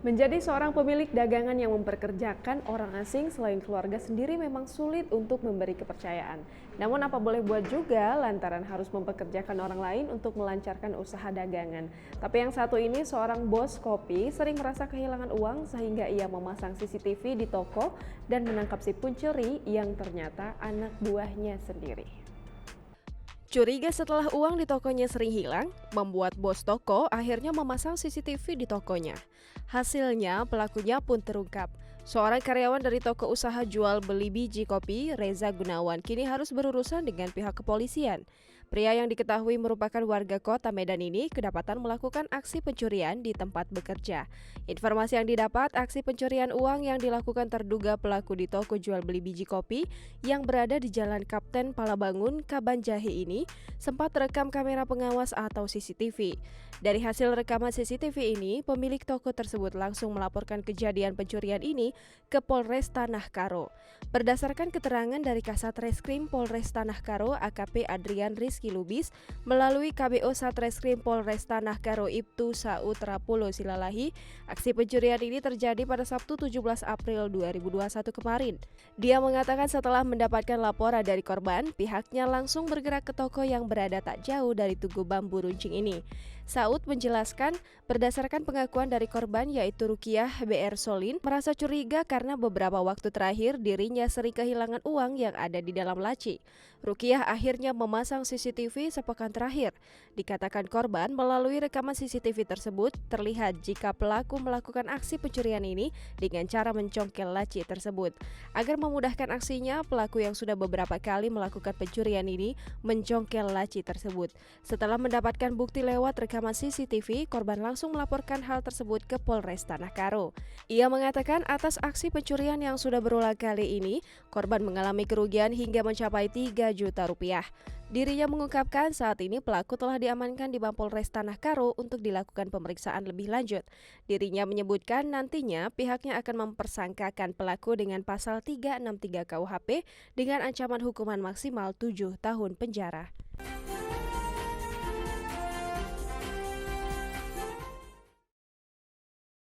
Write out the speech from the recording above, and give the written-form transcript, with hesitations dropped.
Menjadi seorang pemilik dagangan yang mempekerjakan orang asing selain keluarga sendiri memang sulit untuk memberi kepercayaan. Namun apa boleh buat juga lantaran harus mempekerjakan orang lain untuk melancarkan usaha dagangan. Tapi yang satu ini seorang bos kopi sering merasa kehilangan uang sehingga ia memasang CCTV di toko dan menangkap si pencuri yang ternyata anak buahnya sendiri. Curiga setelah uang di tokonya sering hilang, membuat bos toko akhirnya memasang CCTV di tokonya. Hasilnya, pelakunya pun terungkap. Seorang karyawan dari toko usaha jual beli biji kopi, Reza Gunawan, kini harus berurusan dengan pihak kepolisian. Pria yang diketahui merupakan warga kota Medan ini kedapatan melakukan aksi pencurian di tempat bekerja. Informasi yang didapat, aksi pencurian uang yang dilakukan terduga pelaku di toko jual beli biji kopi yang berada di Jalan Kapten Palabangun, Kabanjahe ini sempat terekam kamera pengawas atau CCTV. Dari hasil rekaman CCTV ini, pemilik toko tersebut langsung melaporkan kejadian pencurian ini ke Polres Tanah Karo. Berdasarkan keterangan dari Kasat Reskrim Polres Tanah Karo AKP Adrian Rizky Lubis melalui KBO Satreskrim Polres Tanah Karo Ibtu Saud Rapulo Silalahi, aksi pencurian ini terjadi pada Sabtu 17 April 2021 kemarin. Dia mengatakan setelah mendapatkan laporan dari korban, pihaknya langsung bergerak ke toko yang berada tak jauh dari Tugu Bambu Runcing ini. Saud menjelaskan, berdasarkan pengakuan dari korban yaitu Rukiah BR Solin, merasa curiga karena beberapa waktu terakhir dirinya sering kehilangan uang yang ada di dalam laci. Rukiah akhirnya memasang CCTV sepekan terakhir. Dikatakan korban melalui rekaman CCTV tersebut terlihat jika pelaku melakukan aksi pencurian ini dengan cara mencongkel laci tersebut. Agar memudahkan aksinya, pelaku yang sudah beberapa kali melakukan pencurian ini mencongkel laci tersebut. Setelah mendapatkan bukti lewat rekaman CCTV, korban langsung melaporkan hal tersebut ke Polres Tanah Karo. Ia mengatakan atas aksi pencurian yang sudah berulang kali ini, korban mengalami kerugian hingga mencapai 3 juta rupiah. Dirinya mengungkapkan saat ini pelaku telah diamankan di Mapolres Tanah Karo untuk dilakukan pemeriksaan lebih lanjut. Dirinya menyebutkan nantinya pihaknya akan mempersangkakan pelaku dengan pasal 363 KUHP dengan ancaman hukuman maksimal 7 tahun penjara.